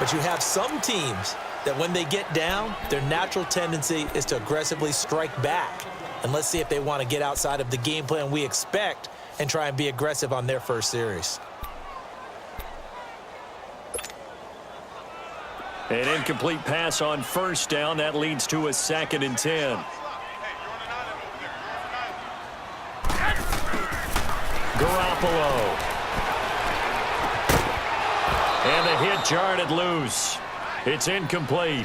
But you have some teams that when they get down, their natural tendency is to aggressively strike back. And let's see if they want to get outside of the game plan we expect and try and be aggressive on their first series. An incomplete pass on first down. That leads to a 2nd and 10. Garoppolo. And the hit jarred loose. It's incomplete.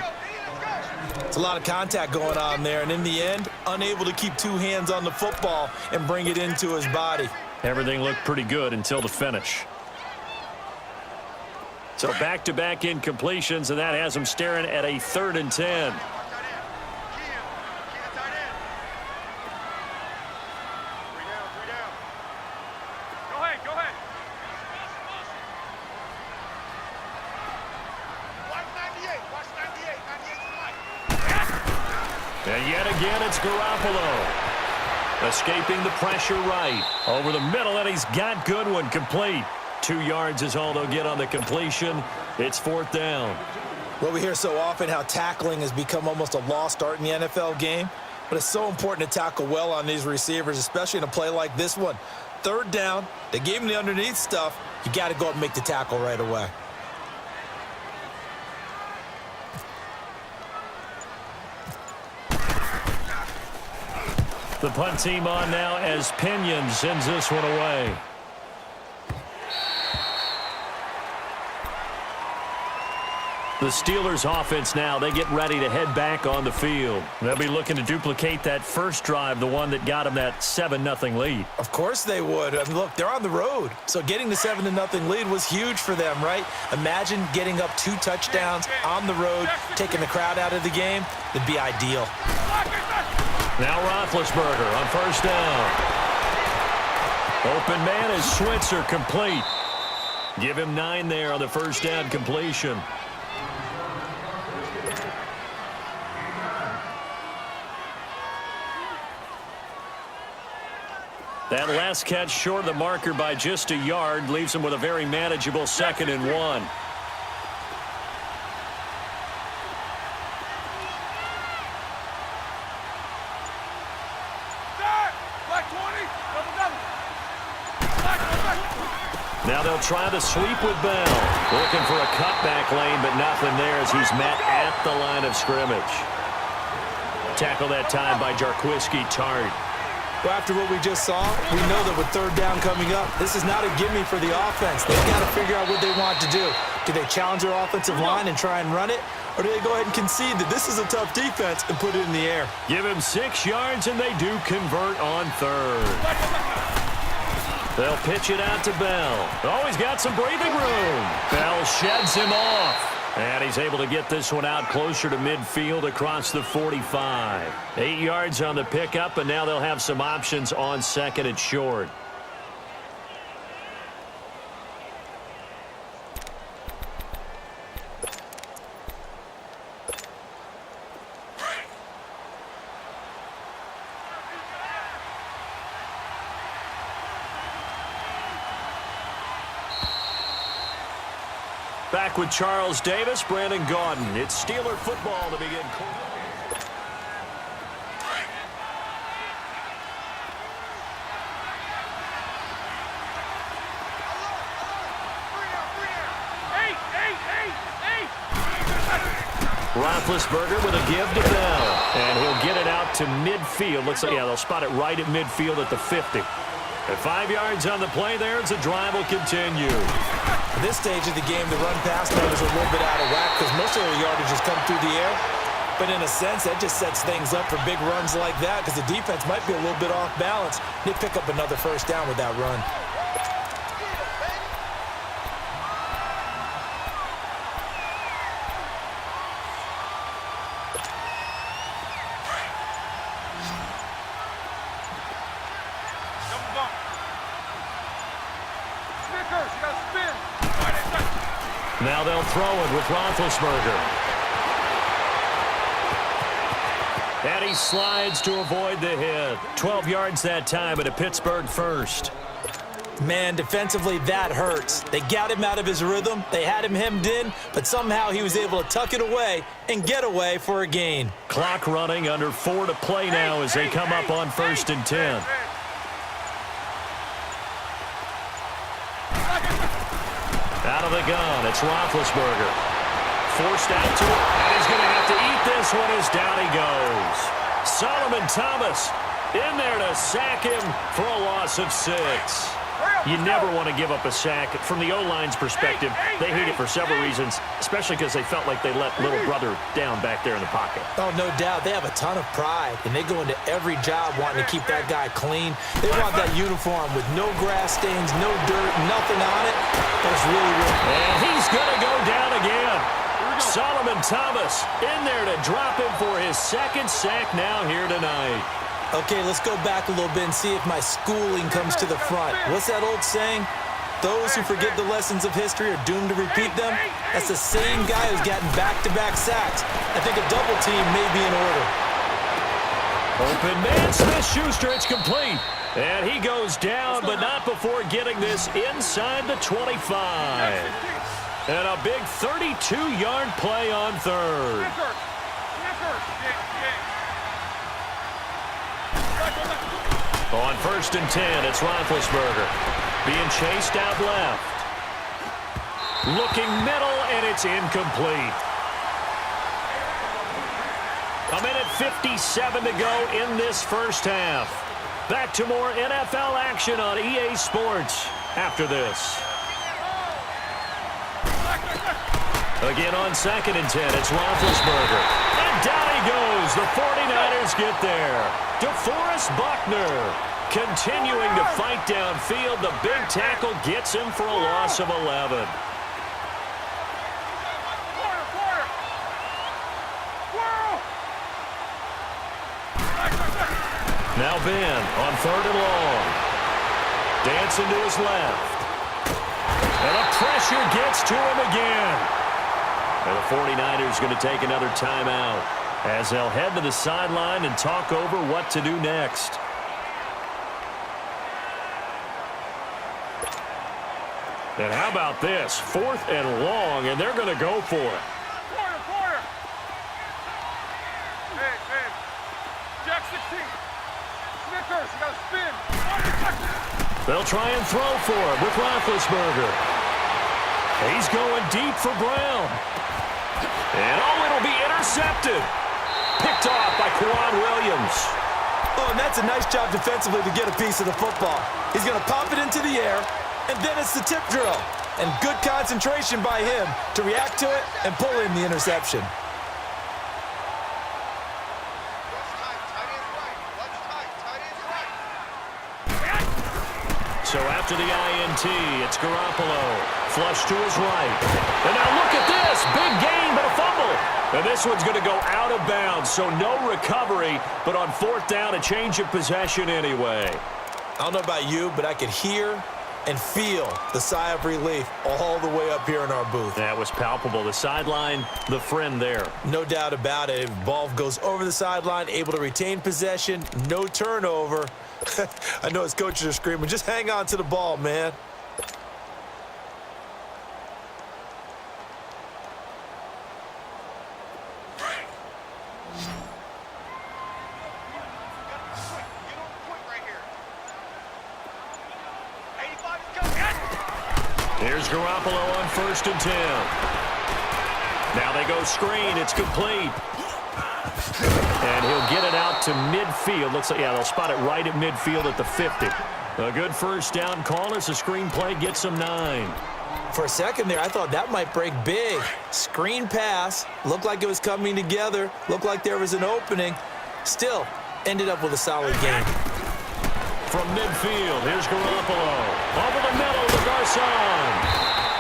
It's a lot of contact going on there, and in the end, unable to keep two hands on the football and bring it into his body. Everything looked pretty good until the finish. So back-to-back incompletions, and that has him staring at a 3rd and 10. And yet again, it's Garoppolo. Escaping the pressure right. Over the middle, and he's got good one. Complete. 2 yards is all they'll get on the completion. It's 4th down. Well, we hear so often how tackling has become almost a lost art in the NFL game. But it's so important to tackle well on these receivers, especially in a play like this one. 3rd down, they gave him the underneath stuff. You got to go up and make the tackle right away. The punt team on now as Pinion sends this one away. The Steelers offense now, they get ready to head back on the field. They'll be looking to duplicate that first drive, the one that got them that 7-0 lead. Of course they would. I mean, look, they're on the road. So getting the 7-0 lead was huge for them, right? Imagine getting up 2 touchdowns on the road, taking the crowd out of the game. It'd be ideal. Now Roethlisberger on first down. Open man is Switzer, complete. Give him 9 there on the first down completion. That last catch short of the marker by just a yard leaves him with a very manageable 2nd and 1. Now they'll try the sweep with Bell. Looking for a cutback lane, but nothing there as he's met at the line of scrimmage. Tackle that time by Jarquiski Tart. Well, after what we just saw, we know that with 3rd down coming up, this is not a gimme for the offense. They've got to figure out what they want to do. Do they challenge their offensive line and try and run it? Or do they go ahead and concede that this is a tough defense and put it in the air? Give him 6 yards, and they do convert on 3rd. They'll pitch it out to Bell. Oh, he's got some breathing room. Bell sheds him off. And he's able to get this one out closer to midfield across the 45. 8 yards on the pickup, and now they'll have some options on 2nd and short. Back with Charles Davis, Brandon Gaudin. It's Steeler football to begin. Roethlisberger with a give to Bell. And he'll get it out to midfield. Looks like, yeah, they'll spot it right at midfield at the 50. At 5 yards on the play there, the drive will continue. At this stage of the game, the run-pass numbers are a little bit out of whack because most of their yardage has come through the air. But in a sense, that just sets things up for big runs like that because the defense might be a little bit off balance. They pick up another first down with that run. Now they'll throw it with Roethlisberger. And he slides to avoid the hit. 12 yards that time, and a Pittsburgh first. Man, defensively, that hurts. They got him out of his rhythm. They had him hemmed in, but somehow he was able to tuck it away and get away for a gain. Clock running, under 4 to play now as they come up on 1st and 10. Out of the gun, it's Roethlisberger. Forced out to it, and he's going to have to eat this one as down he goes. Solomon Thomas in there to sack him for a loss of 6. You never want to give up a sack. From the O-line's perspective, they hate it for several reasons, especially because they felt like they let little brother down back there in the pocket. Oh, no doubt. They have a ton of pride, and they go into every job wanting to keep that guy clean. They want that uniform with no grass stains, no dirt, nothing on it. That's really, really cool. And he's going to go down again. Solomon Thomas in there to drop him for his 2nd sack now here tonight. Okay, let's go back a little bit and see if my schooling comes to the front. What's that old saying? Those who forget the lessons of history are doomed to repeat them. That's the same guy who's gotten back-to-back sacks. I think a double team may be in order. Open man, Smith-Schuster, it's complete. And he goes down, but not before getting this inside the 25. And a big 32-yard play on 3rd. On 1st and 10, it's Roethlisberger. Being chased out left. Looking middle, and it's incomplete. A minute 57 to go in this first half. Back to more NFL action on EA Sports after this. Again on 2nd and 10, it's Roethlisberger. And down he goes. The 49ers get there. DeForest Buckner continuing to fight downfield. The big tackle gets him for a loss of 11. Now Ben on 3rd and long. Dancing to his left. And the pressure gets to him again. And the 49ers going to take another timeout as they'll head to the sideline and talk over what to do next. And how about this? 4th and long, and they're going to go for it. Quarter. Hey. Jack 16. Snickers, you got to spin. They'll try and throw for him with Roethlisberger. He's going deep for Brown. And it'll be intercepted. Picked off by Quan Williams. Oh, and that's a nice job defensively to get a piece of the football. He's going to pop it into the air, and then it's the tip drill. And good concentration by him to react to it and pull in the interception. So after the INT, it's Garoppolo. Flush to his right. And now look at this. Big gain, but a fumble. And this one's going to go out of bounds, so no recovery. But on 4th down, a change of possession anyway. I don't know about you, but I could hear and feel the sigh of relief all the way up here in our booth. That was palpable. The sideline, the friend there. No doubt about it. Ball goes over the sideline, able to retain possession, no turnover. I know his coaches are screaming, just hang on to the ball, man. Here's Garoppolo on 1st and 10. Now they go screen. It's complete. And he'll get it out to midfield. Looks like, yeah, they'll spot it right at midfield at the 50. A good first down call as the screen play gets them 9. For a second there, I thought that might break big. Screen pass. Looked like it was coming together. Looked like there was an opening. Still, ended up with a solid game. From midfield, here's Garoppolo. Over the middle to Garcon.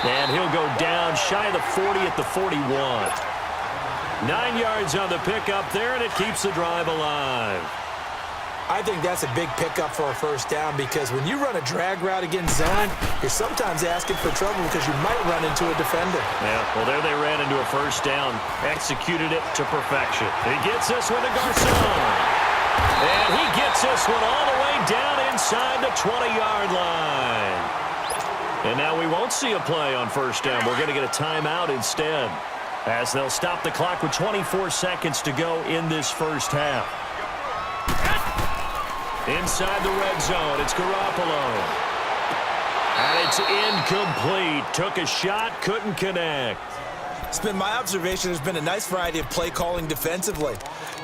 And he'll go down shy of the 40 at the 41. 9 yards on the pickup there, and it keeps the drive alive. I think that's a big pickup for a first down because when you run a drag route against zone, you're sometimes asking for trouble because you might run into a defender. Yeah, well, there they ran into a first down. Executed it to perfection. He gets this one to Garcon. And he gets this one all the way down inside the 20-yard line. And now we won't see a play on first down. We're going to get a timeout instead, as they'll stop the clock with 24 seconds to go in this first half. Inside the red zone, it's Garoppolo. And it's incomplete. Took a shot, couldn't connect. It's been my observation there's been a nice variety of play calling defensively.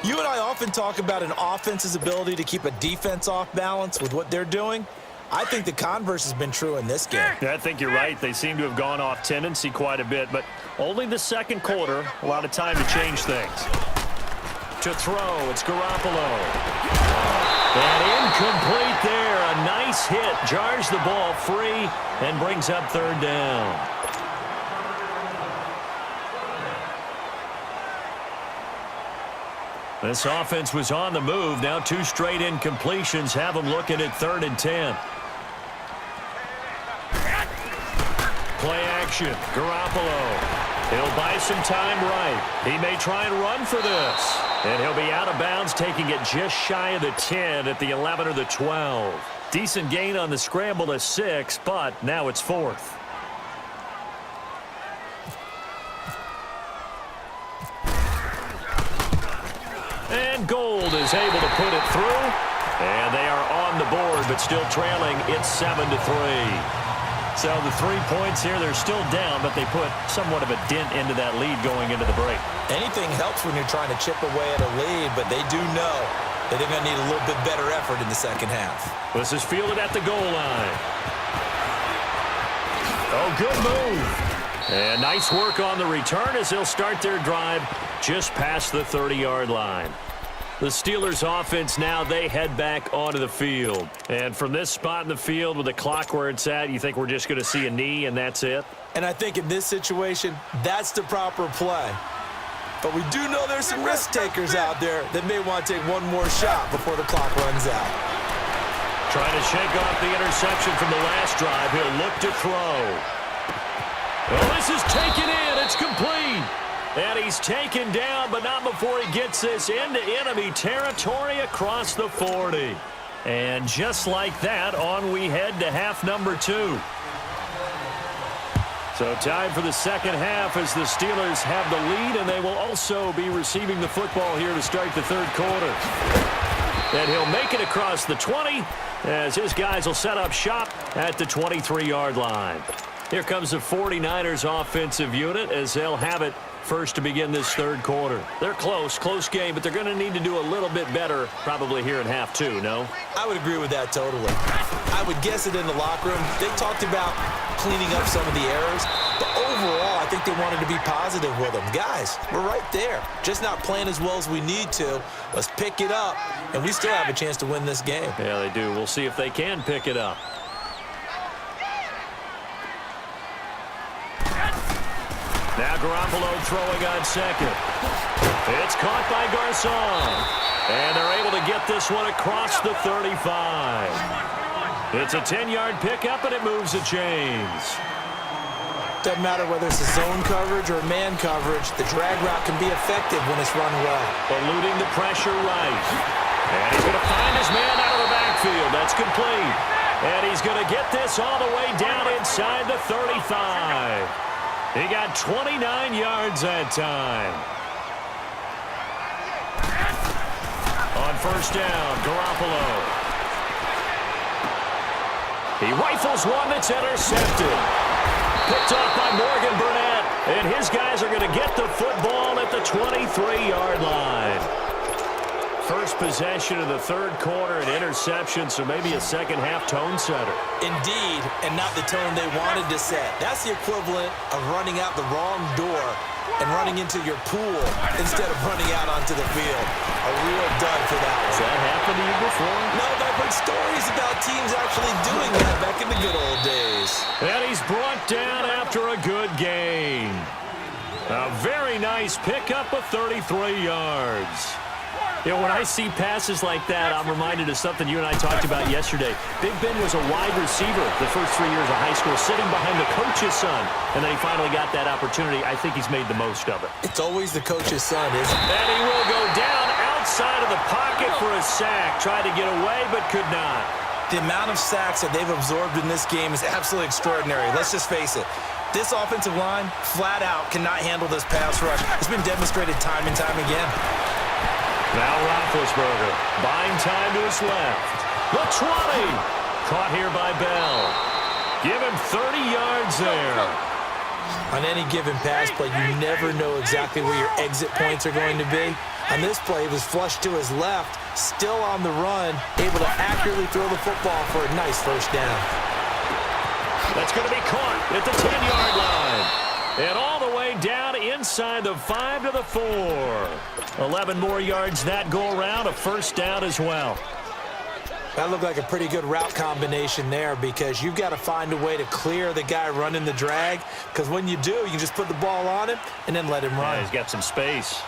You and I often talk about an offense's ability to keep a defense off balance with what they're doing. I think the converse has been true in this game. Yeah, I think you're right. They seem to have gone off tendency quite a bit, but only the second quarter, a lot of time to change things. To throw, it's Garoppolo. And incomplete there. A nice hit. Jars the ball free and brings up third down. This offense was on the move. Now 2 straight incompletions have them looking at 3rd and 10. Play action. Garoppolo. He'll buy some time right. He may try and run for this. And he'll be out of bounds, taking it just shy of the 10 at the 11 or the 12. Decent gain on the scramble to 6, but now it's 4th. And Gold is able to put it through. And they are on the board, but still trailing. It's 7-3. So the 3 points here, they're still down, but they put somewhat of a dent into that lead going into the break. Anything helps when you're trying to chip away at a lead, but they do know that they're going to need a little bit better effort in the second half. This is fielded at the goal line. Oh, good move. And nice work on the return as they'll start their drive just past the 30-yard line. The Steelers offense now, they head back onto the field. And from this spot in the field with the clock where it's at, you think we're just going to see a knee and that's it? And I think in this situation, that's the proper play. But we do know there's some risk takers out there that may want to take one more shot before the clock runs out. Trying to shake off the interception from the last drive. He'll look to throw. Well, this is taken in. It's complete. And he's taken down, but not before he gets this into enemy territory across the 40. And just like that, on we head to half number 2. So time for the second half as the Steelers have the lead, and they will also be receiving the football here to start the third quarter. And he'll make it across the 20 as his guys will set up shop at the 23-yard line. Here comes the 49ers offensive unit as they'll have it first to begin this third quarter. They're close game, but they're going to need to do a little bit better probably here in half 2, no? I would agree with that totally. I would guess it in the locker room. They talked about cleaning up some of the errors, but overall, I think they wanted to be positive with them. Guys, we're right there. Just not playing as well as we need to. Let's pick it up, and we still have a chance to win this game. Yeah, they do. We'll see if they can pick it up. Now Garoppolo throwing on second. It's caught by Garcon. And they're able to get this one across the 35. It's a 10-yard pickup, and it moves the chains. Doesn't matter whether it's a zone coverage or man coverage, the drag route can be effective when it's run well. Eluding the pressure right. And he's going to find his man out of the backfield. That's complete. And he's going to get this all the way down inside the 35. He got 29 yards that time. On first down, Garoppolo. He rifles one that's intercepted. Picked off by Morgan Burnett. And his guys are going to get the football at the 23-yard line. First possession of the third quarter, an interception, so maybe a second-half tone setter. Indeed, and not the tone they wanted to set. That's the equivalent of running out the wrong door and running into your pool instead of running out onto the field. A real dud for that one. Has that happened to you before? No, but I've heard stories about teams actually doing that back in the good old days. And he's brought down after a good gain. A very nice pickup of 33 yards. You know, when I see passes like that, I'm reminded of something you and I talked about yesterday. Big Ben was a wide receiver the first 3 years of high school, sitting behind the coach's son, and then he finally got that opportunity. I think he's made the most of it. It's always the coach's son, isn't it? And he will go down outside of the pocket for a sack. Tried to get away, but could not. The amount of sacks that they've absorbed in this game is absolutely extraordinary. Let's just face it. This offensive line, flat out, cannot handle this pass rush. It's been demonstrated time and time again. Now Roethlisberger, buying time to his left. The 20. Caught here by Bell. Give him 30 yards there. On any given pass play, you never know exactly where your exit points are going to be. On this play, he was flushed to his left, still on the run, able to accurately throw the football for a nice first down. That's going to be caught at the 10-yard line. And all the way down inside the 5 to the 4. 11 more yards that go around, a first down as well. That looked like a pretty good route combination there because you've got to find a way to clear the guy running the drag, because when you do, you can just put the ball on him and then let him run. Yeah, he's got some space.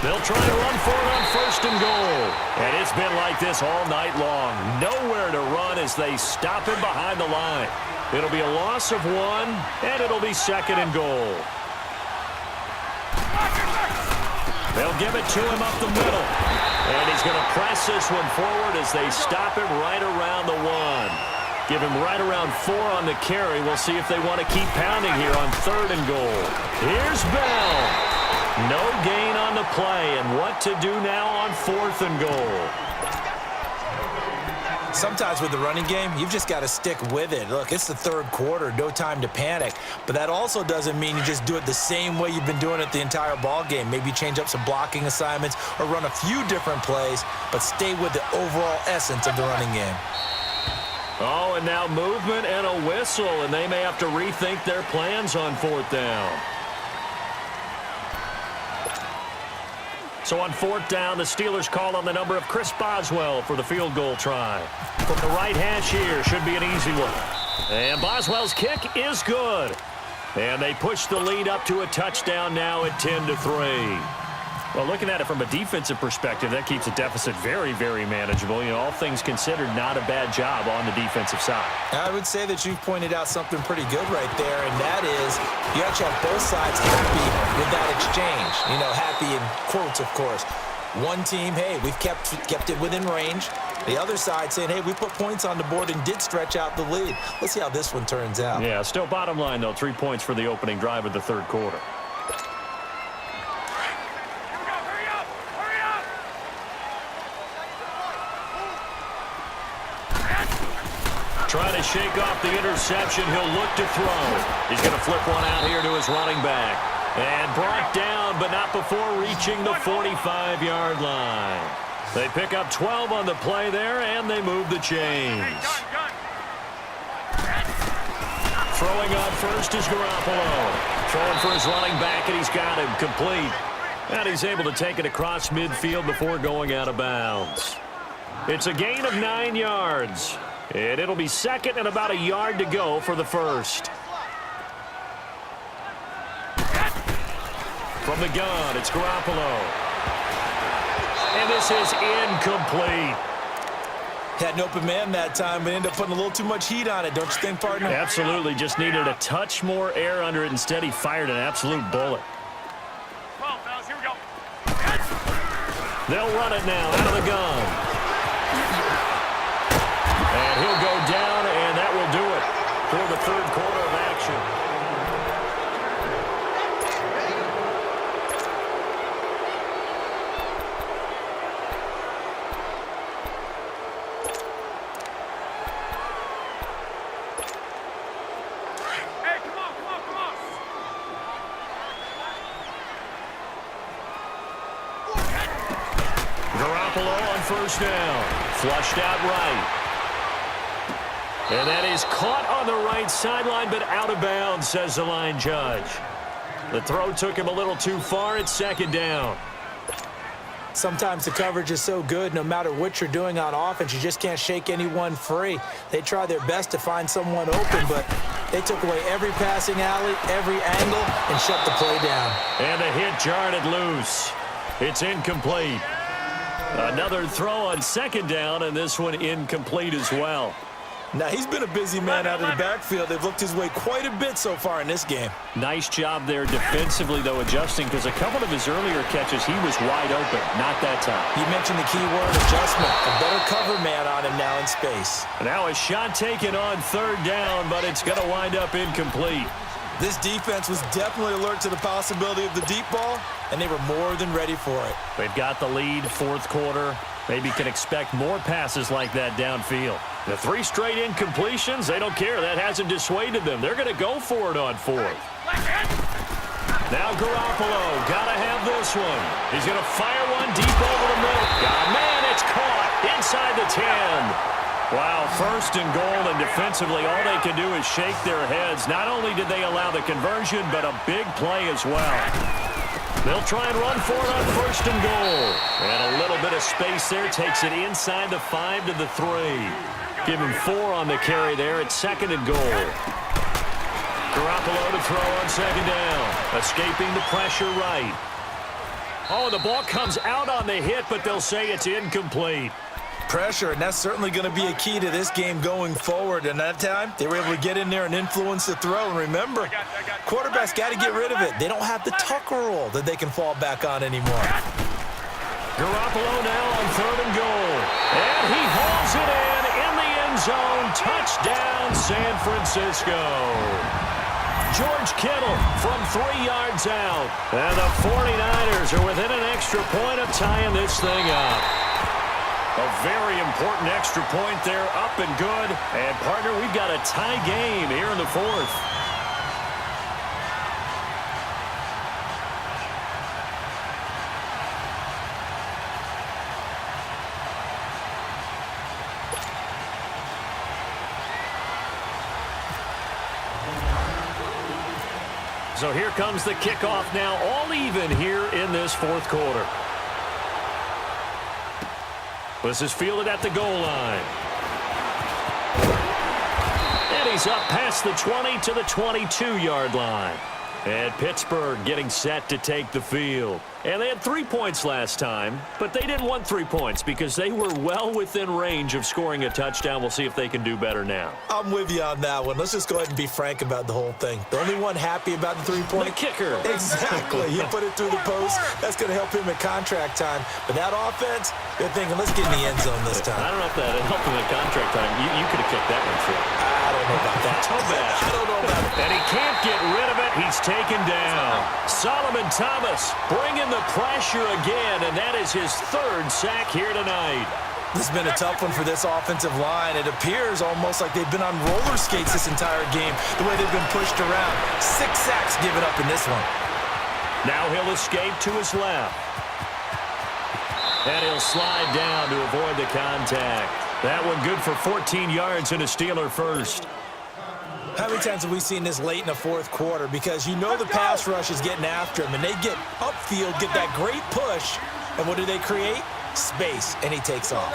They'll try to run for it on first and goal. And it's been like this all night long. Nowhere to run as they stop him behind the line. It'll be a loss of 1, and it'll be second and goal. They'll give it to him up the middle. And he's going to press this one forward as they stop him right around the 1. Give him right around 4 on the carry. We'll see if they want to keep pounding here on third and goal. Here's Bell. No gain on the play, and what to do now on fourth and goal. Sometimes with the running game, you've just got to stick with it. Look, it's the third quarter, no time to panic. But that also doesn't mean you just do it the same way you've been doing it the entire ball game. Maybe change up some blocking assignments or run a few different plays, but stay with the overall essence of the running game. Oh, and now movement and a whistle, and they may have to rethink their plans on fourth down. So on fourth down, the Steelers call on the number of Chris Boswell for the field goal try. From the right hash here, should be an easy one. And Boswell's kick is good. And they push the lead up to a touchdown now at 10-3. Well, looking at it from a defensive perspective, that keeps the deficit very, very manageable. You know, all things considered, not a bad job on the defensive side. I would say that you've pointed out something pretty good right there, and that is you actually have both sides happy with that exchange. You know, happy in quotes, of course. One team, hey, we've kept it within range. The other side saying, hey, we put points on the board and did stretch out the lead. Let's see how this one turns out. Yeah, still bottom line, though, 3 points for the opening drive of the third quarter. Trying to shake off the interception. He'll look to throw. He's going to flip one out here to his running back. And brought down, but not before reaching the 45-yard line. They pick up 12 on the play there, and they move the chains. Throwing on first is Garoppolo. Throwing for his running back, and he's got him complete. And he's able to take it across midfield before going out of bounds. It's a gain of 9 yards. And it'll be second and about a yard to go for the first. From the gun, it's Garoppolo. And this is incomplete. Had an open man that time, but ended up putting a little too much heat on it, don't you think, partner? Absolutely. Just needed a touch more air under it. Instead, he fired an absolute bullet. Come on, fellas, here we go. They'll run it now out of the gun. And he'll go down, and that will do it for the third quarter of action. Hey, come on. Garoppolo on first down. Flushed out right. And that is caught on the right sideline, but out of bounds, says the line judge. The throw took him a little too far. It's second down. Sometimes the coverage is so good, no matter what you're doing on offense, you just can't shake anyone free. They try their best to find someone open, but they took away every passing alley, every angle, and shut the play down. And the hit jarred it loose. It's incomplete. Another throw on second down, and this one incomplete as well. Now, he's been a busy man out of the backfield. They've looked his way quite a bit so far in this game. Nice job there defensively, though, adjusting, because a couple of his earlier catches, he was wide open. Not that time. You mentioned the key word, adjustment. A better cover man on him now in space. Now a shot taken on third down, but it's going to wind up incomplete. This defense was definitely alert to the possibility of the deep ball, and they were more than ready for it. They've got the lead, fourth quarter. Maybe can expect more passes like that downfield. The 3 straight incompletions, they don't care. That hasn't dissuaded them. They're going to go for it on fourth. Now Garoppolo, got to have this one. He's going to fire one deep over the middle. Oh, man, it's caught inside the 10. Wow, first and goal, and defensively all they can do is shake their heads. Not only did they allow the conversion, but a big play as well. They'll try and run for it on first and goal. And a little bit of space there takes it inside the 5 to the 3. Give him 4 on the carry there at second and goal. Garoppolo to throw on second down. Escaping the pressure right. Oh, the ball comes out on the hit, but they'll say it's incomplete. Pressure, and that's certainly going to be a key to this game going forward. And that time, they were able to get in there and influence the throw. And remember, quarterbacks got to get rid of it. They don't have the Tucker rule that they can fall back on anymore. Garoppolo now on third and goal. And he hauls it in the end zone. Touchdown, San Francisco. George Kittle from 3 yards out. And the 49ers are within an extra point of tying this thing up. A very important extra point there, up and good. And, partner, we've got a tie game here in the fourth. So here comes the kickoff now, all even here in this fourth quarter. This is fielded at the goal line. And he's up past the 20 to the 22-yard line. And Pittsburgh getting set to take the field. And they had 3 points last time, but they didn't want 3 points because they were well within range of scoring a touchdown. We'll see if they can do better now. I'm with you on that one. Let's just go ahead and be frank about the whole thing. The only one happy about the 3-point. The kicker. Exactly. He put it through the post. That's going to help him at contract time. But that offense, they're thinking, let's get in the end zone this time. I don't know if that helped him at contract time. You could have kicked that one through. I don't know about that. Too bad. I don't know about it. And he can't get rid of it. He's taken down. Solomon Thomas bringing the pressure again, and that is his 3rd sack here tonight. This has been a tough one for this offensive line. It appears almost like they've been on roller skates this entire game, the way they've been pushed around. 6 sacks given up in this one. Now he'll escape to his left. And he'll slide down to avoid the contact. That one good for 14 yards and a Steeler first. How many times have we seen this late in the fourth quarter? Because you know the pass rush is getting after him, and they get upfield, get that great push, and what do they create? Space, and he takes off.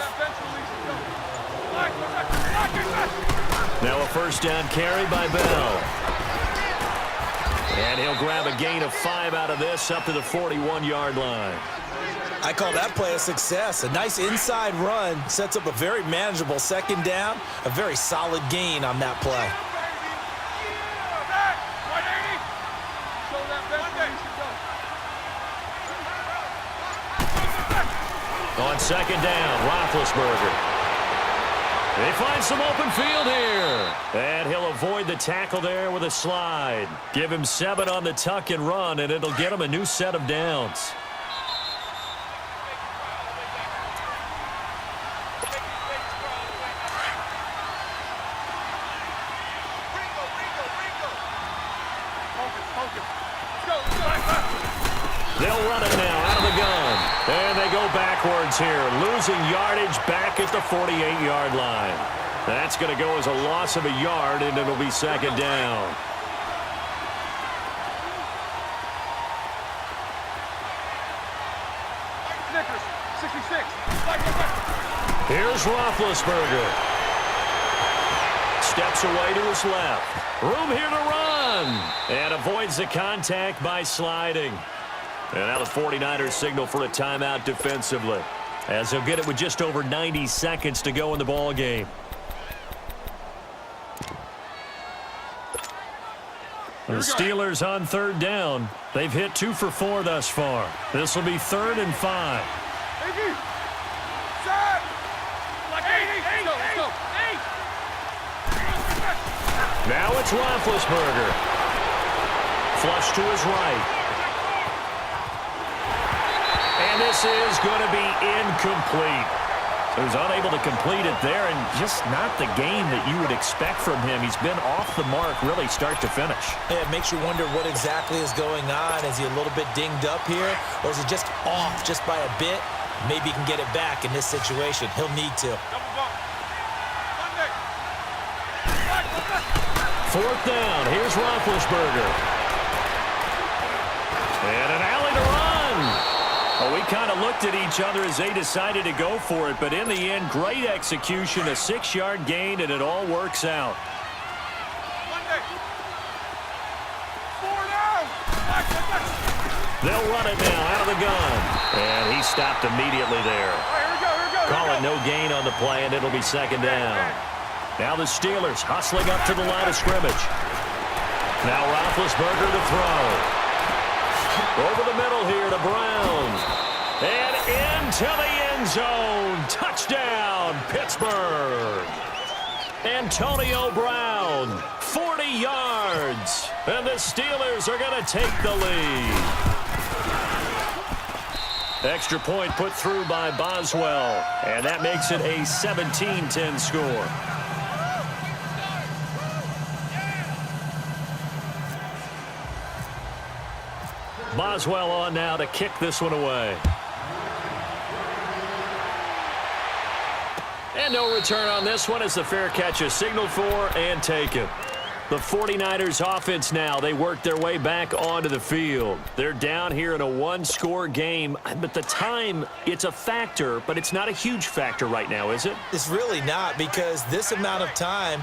Now a first down carry by Bell. And he'll grab a gain of 5 out of this up to the 41-yard line. I call that play a success. A nice inside run sets up a very manageable second down, a very solid gain on that play. On second down, Roethlisberger. They find some open field here. And he'll avoid the tackle there with a slide. Give him 7 on the tuck and run, and it'll get him a new set of downs. They'll run it now out of the gun. And they go backwards here, losing yardage back at the 48-yard line. That's going to go as a loss of a yard, and it'll be second down. Here's Roethlisberger. Steps away to his left. Room here to run. And avoids the contact by sliding. And now the 49ers signal for a timeout defensively, as they'll get it with just over 90 seconds to go in the ball game. The Steelers on third down. They've hit 2 for 4 thus far. This will be 3rd and 5. Now it's Roethlisberger. Flush to his right. And this is going to be incomplete. He was unable to complete it there, and just not the game that you would expect from him. He's been off the mark really start to finish. Yeah, it makes you wonder what exactly is going on. Is he a little bit dinged up here, or is he just off just by a bit? Maybe he can get it back in this situation. He'll need to. 4th down. Here's Roethlisberger. And an alley to run. Well, we kind of looked at each other as they decided to go for it, but in the end, great execution, a 6-yard gain, and it all works out. They'll run it now out of the gun. And he stopped immediately there. Call it no gain on the play, and it'll be 2nd down. Now the Steelers hustling up to the line of scrimmage. Now Roethlisberger to throw. Over the middle here to Brown. And into the end zone. Touchdown, Pittsburgh. Antonio Brown, 40 yards. And the Steelers are going to take the lead. Extra point put through by Boswell. And that makes it a 17-10 score. Boswell on now to kick this one away. And no return on this one as the fair catch is signaled for and taken. The 49ers offense now, they work their way back onto the field. They're down here in a 1-score game, but the time, it's a factor, but it's not a huge factor right now, is it? It's really not, because this amount of time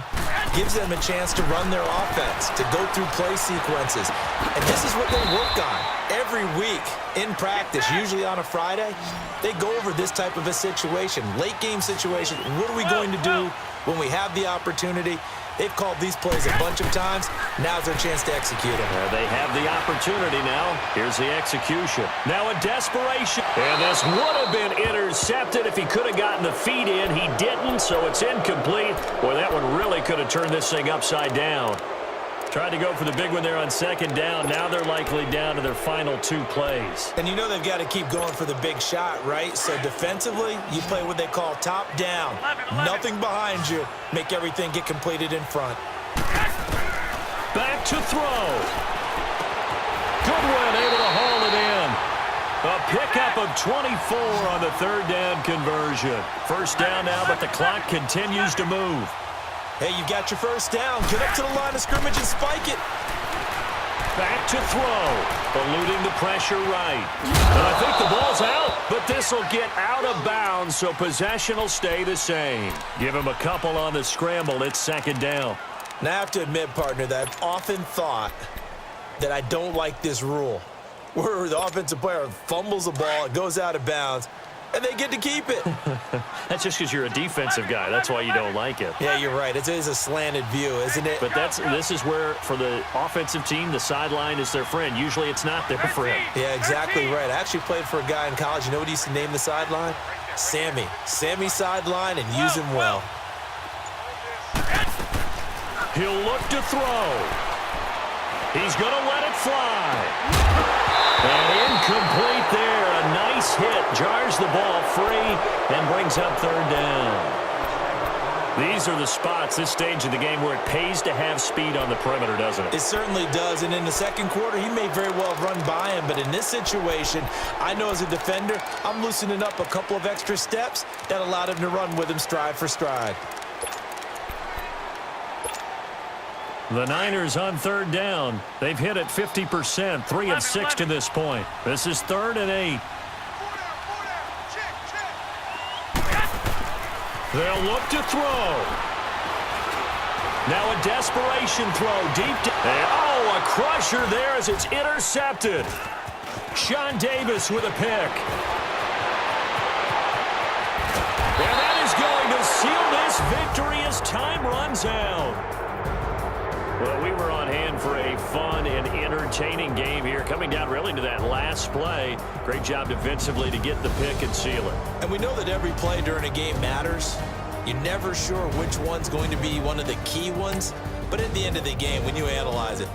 gives them a chance to run their offense, to go through play sequences. And this is what they work on every week in practice, usually on a Friday. They go over this type of a situation, late game situation. What are we going to do when we have the opportunity? They've called these plays a bunch of times. Now's their chance to execute them. They have the opportunity now. Here's the execution. Now a desperation. And this would have been intercepted if he could have gotten the feet in. He didn't, so it's incomplete. Boy, that one really could have turned this thing upside down. Tried to go for the big one there on 2nd down. Now they're likely down to their final 2 plays. And you know they've got to keep going for the big shot, right? So defensively, you play what they call top down. Nothing behind you. Make everything get completed in front. Back to throw. Goodwin able to haul it in. A pickup of 24 on the 3rd down conversion. 1st down now, but the clock continues to move. Hey, you got your 1st down. Get up to the line of scrimmage and spike it. Back to throw. Eluding the pressure right. And I think the ball's out, but this will get out of bounds, so possession will stay the same. Give him a couple on the scramble. It's 2nd down. Now, I have to admit, partner, that I've often thought that I don't like this rule, where the offensive player fumbles the ball, it goes out of bounds, and they get to keep it. That's just because you're a defensive guy. That's why you don't like it. Yeah, you're right. It is a slanted view, isn't it? But this is where, for the offensive team, the sideline is their friend. Usually it's not their friend. Yeah, exactly right. I actually played for a guy in college. You know what he used to name the sideline? Sammy. Sammy sideline, and use him well. He'll look to throw. He's going to let it fly. And incomplete there. A nice hit. Jars the ball free and brings up 3rd down. These are the spots, this stage of the game, where it pays to have speed on the perimeter, doesn't it? It certainly does. And in the 2nd quarter, he may very well have run by him. But in this situation, I know as a defender, I'm loosening up a couple of extra steps that allowed him to run with him stride for stride. The Niners on 3rd down. They've hit it 50%, 3 of 6 to this point. This is 3rd and 8. They'll look to throw. Now a desperation throw deep. A crusher there as it's intercepted. Sean Davis with a pick. And that is going to seal this victory as time runs out. Well, we were on hand for a fun entertaining game here, coming down really to that last play. Great job defensively to get the pick and seal it. And we know that every play during a game matters. You're never sure which one's going to be one of the key ones. But at the end of the game, when you analyze it,